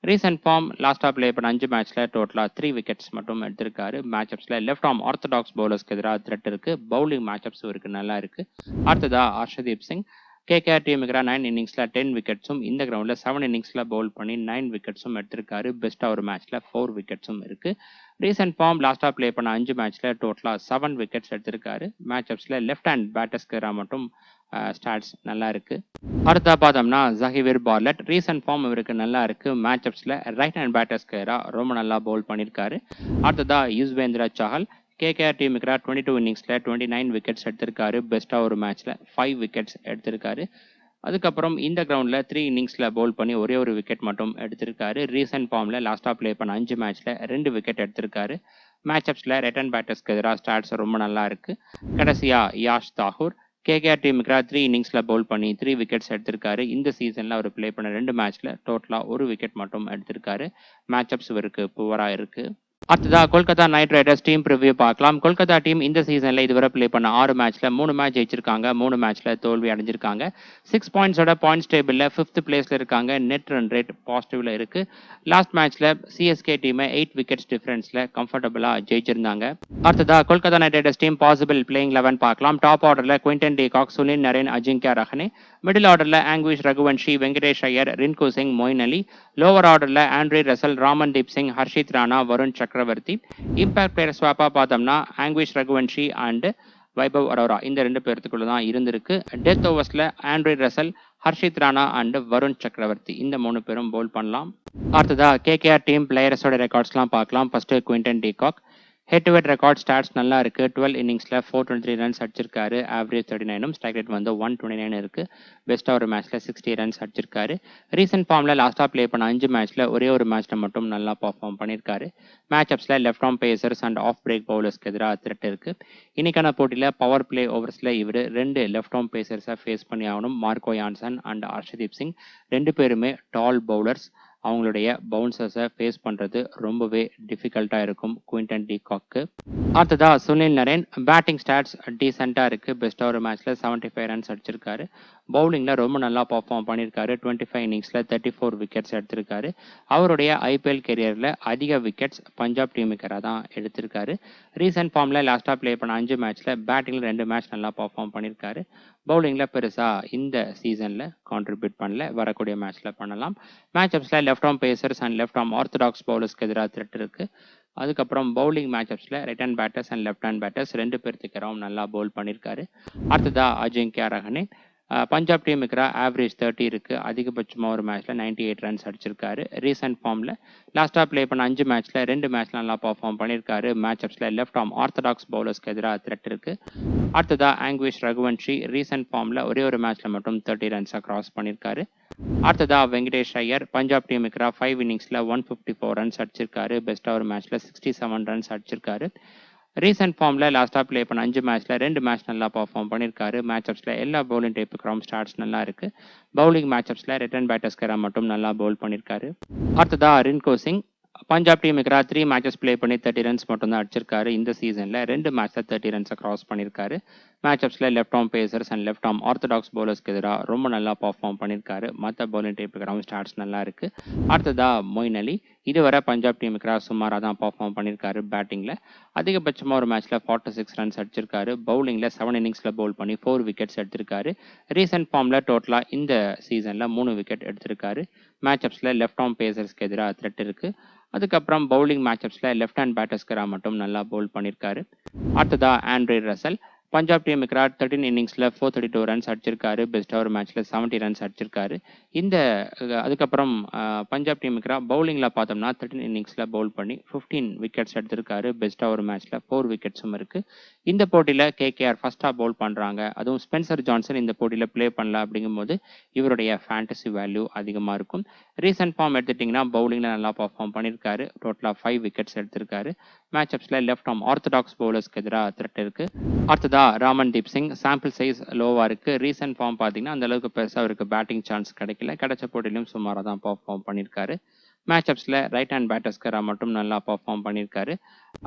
A: ரீசன்ட் ஃபார்ம் லாஸ்ட்டாக ப்ளே பண்ண 5 மேட்ச்சில் டோட்டலாக 3 விக்கெட்ஸ் மட்டும் எடுத்திருக்காரு. மேட்சப்ஸில் லெஃப்ட் ஆர்ம் ஆர்த்தடாக்ஸ் பவுலர்ஸ்க்கு எதிராக த்ரெட் இருக்குது. பவுலிங் மேட்சப்ஸும் இருக்குது, நல்லா இருக்குது. அடுத்ததா ஹர்ஷதீப் சிங் கேகேஆர் டீமுக்காக 9 இன்னிங்ஸில் 10 விக்கெட்ஸும் இந்த கிரவுண்டில் 7 இன்னிங்ஸில் பவுல் பண்ணி 9 விக்கெட்ஸும் எடுத்திருக்காரு. பெஸ்ட்டாக ஒரு மேட்ச்சில் 4 விக்கெட்ஸும் இருக்குது. ரீசன்ட் ஃபார்ம் லாஸ்ட்டாக ப்ளே பண்ண 5 மேட்ச்சில் டோட்டலாக 7 விக்கெட்ஸ் எடுத்திருக்காரு. மேட்சப்ஸில் லெஃப்ட் ஹேண்ட் பேட்டர்ஸ்க்கு எதிராக மட்டும் ஸ்டாட்ஸ் நல்லா இருக்குது. அடுத்தா பார்த்தோம்னா ஜஹீர் பார்லட் ரீசன்ட் ஃபார்ம் இவருக்கு நல்லா இருக்குது. மேட்சப்ஸில் ரைட் ஹேண்ட் பேட்டர்ஸ்க்கு எதிராக ரொம்ப நல்லா பவுல் பண்ணியிருக்காரு. அடுத்ததா யுஸ்வேந்திர சாஹல் கேகேஆர் டீமுக்காக 22 இன்னிங்ஸில் 29 விக்கெட்ஸ் எடுத்திருக்காரு. பெஸ்ட்டாக ஒரு மேட்ச்சில் 5 விக்கெட்ஸ் எடுத்திருக்காரு. அதுக்கப்புறம் இந்த கிரவுண்டில் 3 இன்னிங்ஸில் பவுல் பண்ணி ஒரே ஒரு விக்கெட் மட்டும் எடுத்திருக்காரு. ரீசன்ட் ஃபார்மில் லாஸ்ட்டாக ப்ளே பண்ண 5 மேட்ச்சில் 2 விக்கெட் எடுத்திருக்காரு. மேட்சப்ஸில் ரைட் ஹேண்ட் பேட்டர்ஸ்க்கு எதிராக ஸ்டாட்ஸ் ரொம்ப நல்லா இருக்குது. கடைசியாக யாஷ் தாகூர் கேகேஆர் டீமுக்காக 3 இன்னிங்ஸில் பவுல் பண்ணி 3 விக்கெட்ஸ் எடுத்திருக்காரு. இந்த சீசனில் அவர் ப்ளே பண்ண 2 மேட்ச்சில் டோட்டலாக ஒரு விக்கெட் மட்டும் எடுத்திருக்காரு. மேட்சப்ஸ் இவருக்கு புவராக இருக்குது. அடுத்ததா Kolkata Knight Riders team preview பார்க்கலாம். கொல்கத்தா டீம் இந்த சீசனில் இதுவரை ப்ளே பண்ண 6 மேட்ச்சில் 3 மேட்ச் ஜெயிச்சிருக்காங்க. 3 மேட்ச்சில் தோல்வி அடைஞ்சிருக்காங்க. 6 பாயிண்ட்ஸோட பாயிண்ட்ஸ் டேபிளில் 5th பிளேஸில் இருக்காங்க. நெட் ரன் ரேட் பாசிட்டிவில் இருக்குது. லாஸ்ட் மேட்ச்சில் சிஎஸ்கே டீமை 8 விக்கெட்ஸ் டிஃபரன்ஸில் கம்ஃபர்டபுளாக ஜெயிச்சிருந்தாங்க. அடுத்ததா Kolkata Knight Riders team possible playing 11 பார்க்கலாம். டாப் ஆர்டரில் Quinton de Kock, Sunil Narine, Ajinkya Rahane. Middle ஆர்டரில் ஆங்குவிஷ் ரகுவன்ஷி, வெங்கடேஷ் ஐயர், ரின்கு சிங், மொயின் அலி. லோவர் ஆர்டரில் Andre Russell, Ramandeep Singh, Harshit Rana, Varun Chakravarthy. Impact player ஸ்வாப்பாக பார்த்தோம்னா ஆங்குவிஷ் ரகுவன்ஷி அண்ட் வைபவ் அரோரா இந்த 2 பேர்த்துக்குள்ள தான் இருந்திருக்கு. டெத் ஓவர்ஸில் Andre Russell, Harshit Rana and Varun Chakravarthy இந்த 3 பேரும் பவுல் பண்ணலாம். அடுத்ததா கேகேஆர் டீம் பிளேயர்ஸோட ரெக்கார்ட்ஸ்லாம் பார்க்கலாம். First Quinton de Kock head to head record stats நல்லா இருக்குது. 12 இன்னிங்ஸில் 423 ரன்ஸ் அடிச்சிருக்காரு. ஆவரேஜ் 39ம் ஸ்ட்ரைக் ரேட் வந்து 129 இருக்குது. பெஸ்ட்டாக ஒரு மேட்ச்சில் 60 ரன்ஸ் அடிச்சிருக்காரு. ரீசன்ட் ஃபார்மில் லாஸ்ட்டாக ப்ளே பண்ண 5 மேட்ச்சில் ஒரே ஒரு மேட்ச்சில் மட்டும் நல்லா பர்ஃபார்ம் பண்ணியிருக்காரு. மேட்சப்ஸில் left arm pacers and off break பவுலர்ஸ்க்கு எதிராக த்ரெட் இருக்குது. இன்னைக்கான போட்டியில் பவர் பிளே ஓவர்ஸில் இவர் 2 லெஃப்ட் ஆர்ம் பேசர்ஸை ஃபேஸ் பண்ணி ஆகணும். Marco Jansen and Harshdeep Singh 2 பேருமே டால் பவுலர்ஸ். அவங்களுடைய பவுன்சர்ஸை ஃபேஸ் பண்ணுறது ரொம்பவே டிஃபிகல்ட்டாக இருக்கும் குவிண்டன் டி காக்கு. அடுத்ததா சுனில் நரேன் பேட்டிங் ஸ்டாட்ஸ் டீசெண்டாக இருக்குது. பெஸ்ட்டாக ஒரு மேட்ச்சில் 75 ரன்ஸ் அடிச்சிருக்காரு. பவுலிங்கில் ரொம்ப நல்லா பர்ஃபார்ம் பண்ணியிருக்காரு. 25 இன்னிங்ஸில் 34 விக்கெட்ஸ் எடுத்திருக்காரு. அவருடைய ஐபிஎல் கெரியரில் அதிக விக்கெட்ஸ் பஞ்சாப் டீமுக்காக தான் எடுத்திருக்காரு. ரீசன்ட் ஃபார்மில் லாஸ்ட்டாக ப்ளே பண்ண 5 மேட்ச்சில் பேட்டிங்கில் 2 மேட்ச் நல்லா பர்ஃபார்ம் பண்ணியிருக்காரு. பவுலிங்கில் பெருசாக இந்த சீசனில் கான்ட்ரிபியூட் பண்ணல. வரக்கூடிய மேட்ச்சில் பண்ணலாம். மேட்சப்ஸில் left arm pacers and left arm orthodox பவுலர்ஸ்க்கு எதிராக த்ரெட் இருக்குது. அதுக்கப்புறம் பவுலிங் மேட்சப்ஸில் right hand batters and left hand batters 2 பேர்த்துக்கிறவும் நல்லா பவுல் பண்ணியிருக்காரு. அடுத்ததா அஜிங்கியா ரஹானே பஞ்சாப் டீமுக்கு ஆவரேஜ் 30 இருக்குது. அதிகபட்சமாக ஒரு மேட்ச்சில் 98 ரன்ஸ் அடிச்சிருக்காரு. ரீசன்ட் ஃபார்மில் லாஸ்ட்டாக ப்ளே பண்ண 5 மேட்ச்சில் 2 மேட்ச் நல்லா பர்ஃபார்ம் பண்ணியிருக்காரு. மேட்சப்ஸில் லெஃப்ட் ஆர்ம் ஆர்த்தடாக்ஸ் பவுலர்ஸ்க்கு எதிராக த்ரெட் இருக்குது. அடுத்ததா ஆங்குவிஷ் ரகுவன்ஷி ரீசன்ட் ஃபார்மில் ஒரே ஒரு மேட்ச்சில் மட்டும் 30 ரன்ஸை கிராஸ் பண்ணியிருக்காரு. அடுத்ததா வெங்கடேஷ் ஐயர் பஞ்சாப் டீமுக்கு 5 இன்னிங்ஸில் 154 ரன்ஸ் அடிச்சிருக்காரு. பெஸ்ட்டாக ஒரு மேட்ச்சில் 67 ரன்ஸ் அடிச்சிருக்காரு. ரீசன்ட் ஃபார்மில் லாஸ்ட்டாக ப்ளே பண்ண 5 மேட்ச்சில் 2 மேட்ச் நல்லா பர்ஃபார்ம் பண்ணியிருக்காரு. மேட்சப்ஸில் எல்லா பவுலிங் டைப்புக்கும் ஸ்டார்ட்ஸ் நல்லா இருக்குது. பவுலிங் மேட்சப்ஸில் ரிட்டர்ன் பேட்டர்ஸ்க்கு மட்டும் நல்லா பவுல் பண்ணியிருக்காரு. அடுத்ததா ரின்கு சிங் பஞ்சாப் டீம் இருக்கிறா 3 மேட்சஸ் ப்ளே பண்ணி 30 ரன்ஸ் மட்டும் தான் அடிச்சிருக்காரு இந்த சீசனில். 2 மேட்ச்சில் 30 ரன்ஸை கிராஸ் பண்ணியிருக்காரு. மேட்சப்ஸில் left arm pacers and left arm orthodox பவுலர்ஸ்க்கு எதிராக ரொம்ப நல்லா பர்ஃபார்ம் பண்ணியிருக்காரு. மற்ற பவுலிங் டைப் இருக்கிறவங்க ஸ்டார்ட்ஸ் நல்லா இருக்குது. அடுத்ததாக மொயின் அலி இதுவரை பஞ்சாப் டீம் இருக்கிறா சுமாராக தான் பர்ஃபார்ம் பண்ணியிருக்காரு. பேட்டிங்கில் அதிகபட்சமாக ஒரு மேட்ச்சில் 46 ரன்ஸ் அடிச்சிருக்காரு. பவுலிங்கில் 7 இன்னிங்ஸில் பவுல் பண்ணி 4 விக்கெட்ஸ் எடுத்திருக்காரு. ரீசெண்ட் ஃபார்மில் டோட்டலாக இந்த சீசனில் 3 விக்கெட் எடுத்திருக்காரு. மேட்சப்ஸில் லெஃப்ட் ஆர்ம் பேசர்ஸ்க்கு எதிராக த்ரெட் இருக்குது. அதுக்கப்புறம் பவுலிங் மேட்சப்ஸில் லெஃப்ட் ஹேண்ட் பேட்டர்ஸ்க்கு மட்டும் நல்லா பவுல் பண்ணியிருக்காரு. அடுத்ததா ஆண்ட்ரே ரசல் பஞ்சாப் டீம் இருக்கிற 13 இன்னிங்ஸில் 432 ரன்ஸ் அடிச்சிருக்காரு. பெஸ்ட் ஓவர் மேட்ச்சில் 70 ரன்ஸ் அடிச்சிருக்காரு. இந்த அதுக்கப்புறம் பஞ்சாப் டீம் இருக்கிற பவுலிங்கில் பார்த்தோம்னா 13 இன்னிங்ஸில் பவுல் பண்ணி 15 விக்கெட்ஸ் எடுத்திருக்காரு. பெஸ்ட் ஓவர் மேட்ச்சில் 4 விக்கெட்ஸும் இருக்குது. இந்த போட்டியில் கேகேஆர் ஃபஸ்ட்டாக பவுல் பண்ணுறாங்க. அதுவும் ஸ்பென்சர் ஜான்சன் இந்த போட்டியில் ப்ளே பண்ணல அப்படிங்கும்போது இவருடைய ஃபேண்டசி வேல்யூ அதிகமாக இருக்கும். ரீசெண்ட் ஃபார்ம் எடுத்துட்டிங்கன்னா பவுலிங்கில் நல்லா பர்ஃபார்ம் பண்ணியிருக்காரு. டோட்டலாக 5 விக்கெட்ஸ் எடுத்திருக்காரு. மேட்சப்ஸில் லெஃப்ட் ஆர்ம் ஆர்த்தடாக்ஸ் பவுலர்ஸ்க்கு எதிராக த்ரெட் இருக்குது. அடுத்ததாக ராமன்தீப் சிங் சாம்பிள் சைஸ் லோவாக இருக்குது. ரீசெண்ட் ஃபார்ம் பார்த்தீங்கன்னா அந்தளவுக்கு பெருசாக அவருக்கு பேட்டிங் சான்ஸ் கிடைக்கல. கிடைச்ச போட்டியிலும் சுமாராக தான் பர்ஃபார்ம் பண்ணியிருக்காரு. மேட்சப்ஸில் ரைட் ஹேண்ட் பேட்டர்ஸ்க்கு மட்டும் நல்லா பர்ஃபார்ம் பண்ணியிருக்காரு.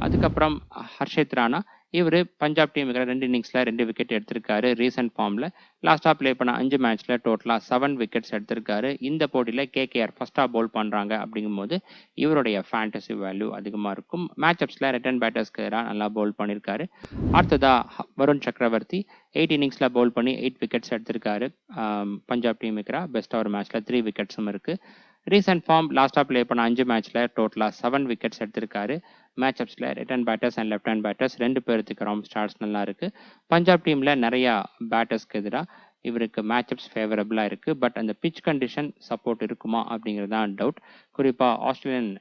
A: அதுக்கப்புறம் ஹர்ஷித் ராணா இவர் பஞ்சாப் டீமுக்கு 2 இன்னிங்ஸில் 2 விக்கெட் எடுத்திருக்காரு. ரீசெண்ட் ஃபார்மில் லாஸ்ட்டாக ப்ளே பண்ண 5 மேட்ச்சில் டோட்டலாக 7 விக்கெட்ஸ் எடுத்திருக்காரு. இந்த போட்டியில் கேகேஆர் ஃபஸ்ட்டாக பவுல் பண்ணுறாங்க அப்படிங்கும்போது இவருடைய ஃபேண்டசி வேல்யூ அதிகமாக இருக்கும். மேட்சப்ஸில் ரிட்டர்ன் பேட்டர்ஸ்க்கு நல்லா பவுல் பண்ணியிருக்காரு. அடுத்ததாக வருண் சக்கரவர்த்தி 8 இன்னிங்ஸில் பவுல் பண்ணி 8 விக்கெட்ஸ் எடுத்திருக்காரு. பஞ்சாப் டீமுக்கு பெஸ்ட் ஓவர் மேட்ச்சில் 3 விக்கெட்ஸும் இருக்குது. ரீசெண்ட் ஃபார்ம் லாஸ்ட்டாக ப்ளே பண்ண 5 மேட்ச்சில் டோட்டலாக 7 விக்கெட்ஸ் எடுத்திருக்காரு. மேட்சப்ஸில் return batters and left hand batters 2 பேருக்கு ரொம்ப ஸ்டார்ட்ஸ் நல்லா இருக்குது. பஞ்சாப் டீமில் நிறையா பேட்டர்ஸ்க்கு எதிராக இவருக்கு மேட்சப்ஸ் ஃபேவரபுளாக இருக்குது. பட் அந்த பிச் கண்டிஷன் சப்போர்ட் இருக்குமா அப்படிங்கிறது தான் டவுட். குறிப்பாக Australian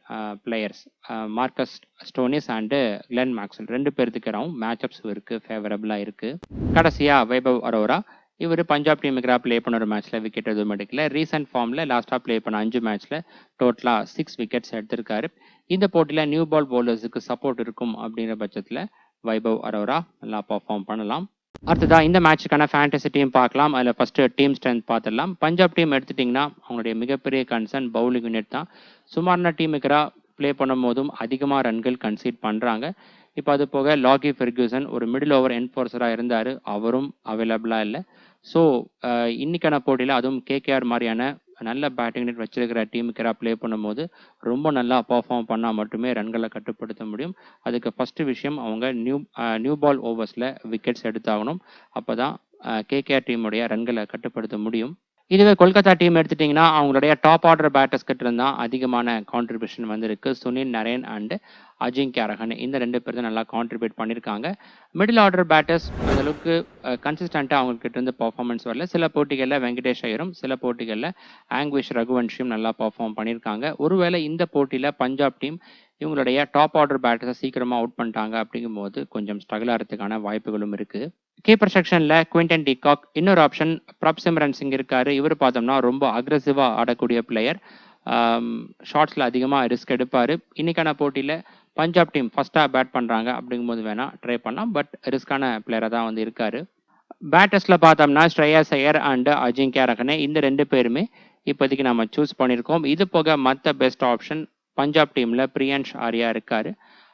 A: players Marcus Stoinis and Glenn Maxwell 2 பேருக்கு மேட்சப்ஸ் இவருக்கு ஃபேவரபுளாக இருக்குது. கடைசியாக வைபவ் அரோரா இவர் பஞ்சாப் டீமுக்கு ப்ளே பண்ண ஒரு மேட்ச்சில் விக்கெட் எதுவும் எடுக்கல. ரீசெண்ட் ஃபார்மில் லாஸ்ட்டாக ப்ளே பண்ண 5 மேட்ச்சில் டோட்டலாக 6 விக்கெட்ஸ் எடுத்திருக்காரு. இந்த போட்டியில் நியூ பால் பவுலர்ஸுக்கு சப்போர்ட் இருக்கும் அப்படிங்கிற பட்சத்தில் வைபவ் அரோரா நல்லா பர்ஃபார்ம் பண்ணலாம். அடுத்ததாக இந்த மேட்சுக்கான ஃபேண்டசி டீம் பார்க்கலாம். அதில் ஃபஸ்ட்டு டீம் ஸ்ட்ரென்த் பார்த்துடலாம். பஞ்சாப் டீம் எடுத்துட்டிங்கன்னா அவங்களுடைய மிகப்பெரிய கன்சர்ன் பவுலிங் யூனிட் தான். சுமாரான டீமுக்கு ப்ளே பண்ணும் போதும் அதிகமாக ரன்கள் கன்சீட் பண்ணுறாங்க. இப்போ அது போக லாகி ஃபெர்கூசன் ஒரு மிடில் ஓவர் என்ஃபோர்ஸராக இருந்தார். அவரும் அவைலபிளாக இல்லை. ஸோ இன்னைக்கான போட்டியில் அதுவும் கேகேஆர் மாதிரியான நல்ல பேட்டிங் யூனிட் வச்சிருக்கிற டீமுக்கு ப்ளே பண்ணும்போது ரொம்ப நல்லா பர்ஃபார்ம் பண்ணால் மட்டுமே ரன்களை கட்டுப்படுத்த முடியும். அதுக்கு ஃபஸ்ட்டு விஷயம் அவங்க நியூ பால் ஓவர்ஸில் விக்கெட்ஸ் எடுத்தாகணும். அப்போ தான் கேகேஆர் டீமுடைய ரன்களை கட்டுப்படுத்த முடியும். இதுவே கொல்கத்தா டீம் எடுத்துட்டிங்கன்னா அவங்களுடைய டாப் ஆர்டர் பேட்டர்ஸ் கிட்ட இருந்தால் அதிகமான கான்ட்ரிபியூஷன் வந்திருக்கு. சுனில் நரேன் அண்டு அஜிங்கியா ரஹானே இந்த 2 பேர் தான் நல்லா கான்ட்ரிபியூட் பண்ணியிருக்காங்க. மிடில் ஆர்டர் பேட்டர்ஸ் அந்தளவுக்கு கன்சிஸ்டண்ட்டாக அவங்கக்கிட்ட இருந்து பர்ஃபார்மன்ஸ் வரல. சில போட்டிகளில் வெங்கடேஷ் ஐயரும் சில போட்டிகளில் ஆங்குவிஷ் ரகுவன்ஷியும் நல்லா பர்ஃபார்ம் பண்ணியிருக்காங்க. ஒருவேளை இந்த போட்டியில் பஞ்சாப் டீம் இவங்களுடைய டாப் ஆர்டர் பேட்டர்ஸை சீக்கிரமாக அவுட் பண்ணிட்டாங்க அப்படிங்கும்போது கொஞ்சம் ஸ்ட்ரகிள் ஆகிறதுக்கான வாய்ப்புகளும் இருக்குது. கீப்பர் செக்ஷனில் குவிண்டன் டிகாக் இன்னொரு ஆப்ஷன் பிரப்சிம்ரன் சிங் இருக்காரு. இவர் பார்த்தோம்னா ரொம்ப அக்ரெசிவாக ஆடக்கூடிய பிளேயர். ஷார்ட்ஸில் அதிகமாக ரிஸ்க் எடுப்பார். இன்னைக்கான போட்டியில் பஞ்சாப் டீம் ஃபஸ்ட்டாக பேட் பண்ணுறாங்க அப்படிங்கும்போது வேணால் ட்ரை பண்ணலாம். பட் ரிஸ்கான பிளேயராக தான் வந்து இருக்கார். பேட்டர்ஸில் பார்த்தோம்னா ஸ்ரேயாஸ் ஐயர் அண்டு அஜிங்கியா ரஹானே இந்த 2 பேருமே இப்போதைக்கு நம்ம சூஸ் பண்ணியிருக்கோம். இது போக மற்ற பெஸ்ட் ஆப்ஷன் பஞ்சாப் டீமில் பிரியான்ஷ் ஆர்யா இருக்கார்.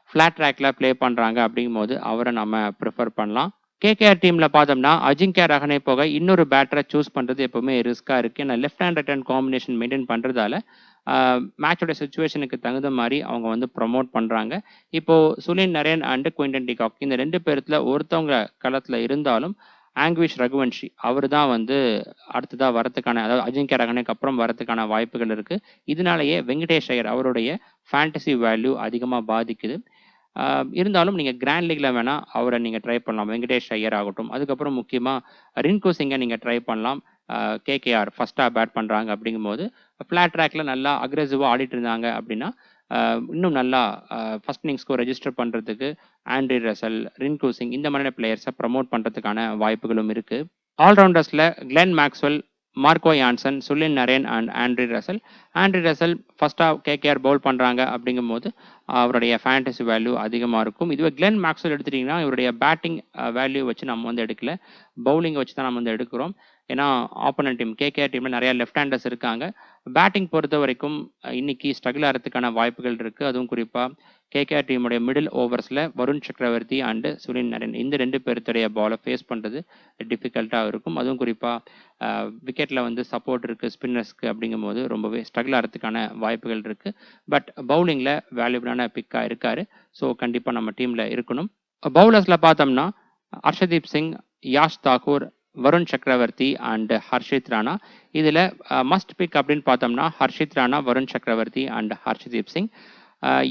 A: ஃப்ளாட் ட்ராக்ல ப்ளே பண்ணுறாங்க அப்படிங்கும்போது அவரை நம்ம ப்ரிஃபர் பண்ணலாம். கேகேஆர் டீமில் பார்த்தோம்னா அஜிங்கியா ரஹானே போக இன்னொரு பேட்டரை சூஸ் பண்ணுறது எப்போவுமே ரிஸ்க்காக இருக்குது. ஏன்னா left hand right hand combination maintain பண்ணுறதால மேட்சோட சுச்சுவேஷனுக்கு தகுந்த மாதிரி அவங்க வந்து ப்ரமோட் பண்ணுறாங்க. இப்போது Sunil Naren and Quinton de Kock இந்த 2 பேர்த்தில் ஒருத்தவங்க களத்தில் இருந்தாலும் ஆங்குவிஷ் ரகுவன்ஷி அவர் தான் வந்து அடுத்ததாக வரத்துக்கான அதாவது அஜிங்கியா ரஹானேக்கு அப்புறம் வரத்துக்கான வாய்ப்புகள் இருக்குது. இதனாலேயே வெங்கடேஷ் ஐயர் அவருடைய ஃபேண்டசி வேல்யூ அதிகமாக பாதிக்குது. இருந்தாலும் நீங்கள் கிராண்ட் லீக்ல வேணால் அவரை நீங்கள் ட்ரை பண்ணலாம். வெங்கடேஷ் ஐயர் ஆகட்டும். அதுக்கப்புறம் முக்கியமாக ரின்கு சிங்கை நீங்கள் ட்ரை பண்ணலாம். கேகேஆர் ஃபஸ்ட்டாக பேட் பண்ணுறாங்க அப்படிங்கும்போது ஃப்ளாட் ட்ராக்ல நல்லா அக்ரெசிவாக ஆடிட்டு இருந்தாங்க அப்படின்னா இன்னும் நல்லா ஃபஸ்ட் இன்னிங்ஸ்க்கு ரெஜிஸ்டர் பண்ணுறதுக்கு ஆண்ட்ரி ரசல், ரின்கு சிங் இந்த மாதிரியான பிளேயர்ஸை ப்ரமோட் பண்ணுறதுக்கான வாய்ப்புகளும் இருக்குது. ஆல்ரவுண்டர்ஸில் Glenn Maxwell, Marco Jansen, Sunil Narine and Andre Russell ஃபஸ்ட்டாக கேகேஆர் பவுல் பண்ணுறாங்க அப்படிங்கும்போது அவருடைய ஃபேண்டசி வேல்யூ அதிகமாக இருக்கும். இதுவே கிளென் மேக்ஸ்வெல் எடுத்துட்டிங்கன்னா இவருடைய பேட்டிங் வேல்யூ வச்சு நம்ம வந்து எடுக்கல, பவுலிங்கை வச்சு தான் நம்ம வந்து எடுக்கிறோம். ஏன்னா ஆப்போனன்ட் டீம் கேகேஆர் டீமில் நிறையா லெஃப்ட் ஹேண்டர்ஸ் இருக்காங்க. பேட்டிங் பொறுத்த வரைக்கும் இன்னைக்கு ஸ்ட்ரகிள் ஆகிறதுக்கான வாய்ப்புகள் இருக்குது. அதுவும் குறிப்பாக கேகேஆர் டீமுடைய மிடில் ஓவர்ஸில் வருண் சக்கரவர்த்தி அண்டு சுனில் நரேன் இந்த 2 பேர்த்துடைய பாலை ஃபேஸ் பண்ணுறது டிஃபிகல்ட்டாக இருக்கும். அதுவும் குறிப்பாக விக்கெட்டில் வந்து சப்போர்ட் இருக்குது ஸ்பின்னர்ஸ்க்கு அப்படிங்கும்போது ரொம்பவே ஸ்ட்ரகிள் ஆகிறதுக்கான வாய்ப்புகள் இருக்குது. பட் பவுலிங்கில் வேல்யூபிளான பிக்காக இருக்கார். ஸோ கண்டிப்பாக நம்ம டீமில் இருக்கணும். பவுலர்ஸில் பார்த்தோம்னா ஹர்ஷதீப் சிங், யாஷ் தாக்கூர், வருண் சக்கரவர்த்தி அண்ட் ஹர்ஷித் ராணா. இதில் மஸ்ட் பிக் அப்படின்னு பார்த்தோம்னா ஹர்ஷித் ராணா, வருண் சக்கரவர்த்தி அண்ட் ஹர்ஷதீப் சிங்.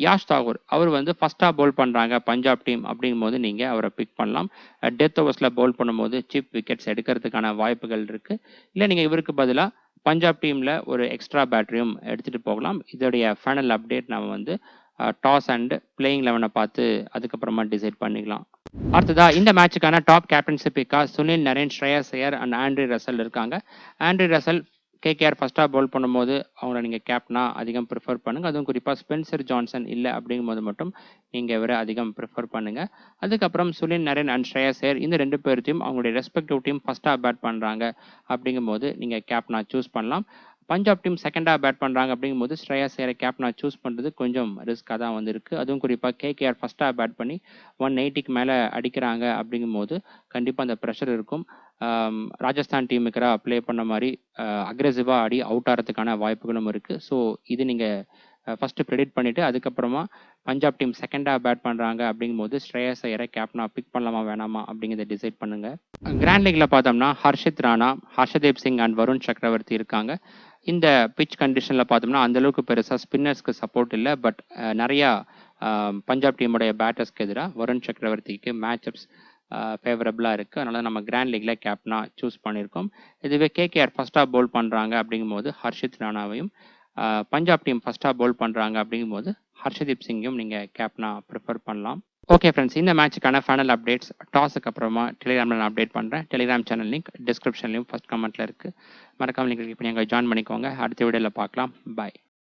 A: யாஷ் தாக்கூர் அவர் வந்து ஃபஸ்ட்டாக பவுல் பண்ணுறாங்க பஞ்சாப் டீம் அப்படிங்கும்போது நீங்கள் அவரை பிக் பண்ணலாம். டெத் ஓவர்ஸில் பவுல் பண்ணும்போது சீப் விக்கெட்ஸ் எடுக்கிறதுக்கான வாய்ப்புகள் இருக்குது. இல்லை நீங்கள் இவருக்கு பதிலாக பஞ்சாப் டீமில் ஒரு எக்ஸ்ட்ரா பேட்டரியும் எடுத்துகிட்டு போகலாம். இதோடைய ஃபைனல் அப்டேட் நம்ம வந்து டாஸ் அண்ட் பிளேயிங் 11 பார்த்து அதுக்கப்புறமா டிசைட் பண்ணிக்கலாம். அடுத்ததா இந்த மேட்சுக்கான டாப் கேப்டன்சி பிக்கா Sunil Narine, Shreyas Iyer and Andre Russell இருக்காங்க. ஆண்ட்ரி ரசல் கேகேஆர் ஃபஸ்ட்டாக பவுல் பண்ணும்போது அவங்கள நீங்கள் கேப்டனாக அதிகம் ப்ரிஃபர் பண்ணுங்கள். அதுவும் குறிப்பாக ஸ்பென்சர் ஜான்சன் இல்லை அப்படிங்கும்போது மட்டும் நீங்கள் இவரை அதிகம் ப்ரிஃபர் பண்ணுங்கள். அதுக்கப்புறம் சுனில் நரேன் அண்ட் ஸ்ரேயஸ் ஐயர் இந்த 2 பேர்த்தையும் அவங்களுடைய ரெஸ்பெக்டிவ் டீம் ஃபஸ்ட்டாக பேட் பண்ணுறாங்க அப்படிங்கும்போது நீங்கள் கேப்டனாக சூஸ் பண்ணலாம். பஞ்சாப் டீம் செகண்டாக பேட் பண்ணுறாங்க அப்படிங்கும்போது ஸ்ரேயஸ் ஐயரை கேப்டனாக சூஸ் பண்ணுறது கொஞ்சம் ரிஸ்க்காக தான் வந்திருக்கு. அதுவும் குறிப்பாக கேகேஆர் ஃபஸ்ட்டாக பேட் பண்ணி 180க்கு மேலே அடிக்கிறாங்க அப்படிங்கும்போது கண்டிப்பாக அந்த ப்ரெஷர் இருக்கும். ராஜஸ்தான் டீமுக்கு ப்ளே பண்ண மாதிரி அக்ரெசிவாக ஆடி அவுட் ஆகிறதுக்கான வாய்ப்புகளும் இருக்குது. ஸோ இது நீங்கள் ஃபஸ்ட்டு ப்ரெடிக்ட் பண்ணிவிட்டு அதுக்கப்புறமா பஞ்சாப் டீம் செகண்டாக பேட் பண்ணுறாங்க அப்படிங்கும்போது ஸ்ரேயஸ் ஐயரை கேப்டனாக பிக் பண்ணலாமா வேணாமா அப்படிங்கிறத டிசைட் பண்ணுங்கள். கிராண்ட் லீக்ல பார்த்தோம்னா ஹர்ஷித் ராணா, ஹர்ஷதீப் சிங் அண்ட் வருண் சக்கரவர்த்தி இருக்காங்க. இந்த பிச் கண்டிஷனில் பார்த்தோம்னா அந்தளவுக்கு பெருசாக ஸ்பின்னர்ஸ்க்கு சப்போர்ட் இல்லை. பட் நிறையா பஞ்சாப் டீமுடைய பேட்டர்ஸ்க்கு எதிராக வருண் சக்கரவர்த்திக்கு மேட்சப்ஸ் ஃபேவரபுளாக இருக்குது. அதனால் நம்ம கிராண்ட் லீக்கில் கேப்டனாக சூஸ் பண்ணியிருக்கோம். இதுவே கேகேஆர் ஃபஸ்ட்டாக பவுல் பண்ணுறாங்க அப்படிங்கும்போது ஹர்ஷித் ராணாவையும், பஞ்சாப் டீம் ஃபஸ்ட்டாக பவுல் பண்ணுறாங்க அப்படிங்கும்போது ஹர்ஷதீப் சிங்கையும் நீங்கள் கேப்டனாக ப்ரிஃபர் பண்ணலாம். ஓகே ஃப்ரெண்ட்ஸ், இந்த மேட்சுக்கான ஃபைனல் அப்டேட்ஸ் டாஸுக்கு அப்புறமா டெலிகிராமில் நான் அப்டேட் பண்ணுறேன். டெலிகிராம் சேனல் லிங்க் டிஸ்கிரிப்ஷன்லையும் ஃபஸ்ட் கமெண்ட்டில் இருக்குது. மறக்காமல் நீங்கள் இப்போ நீங்கள் ஜாயின் பண்ணிக்கோங்க. அடுத்த வீடியோவில் பார்க்கலாம். பாய்.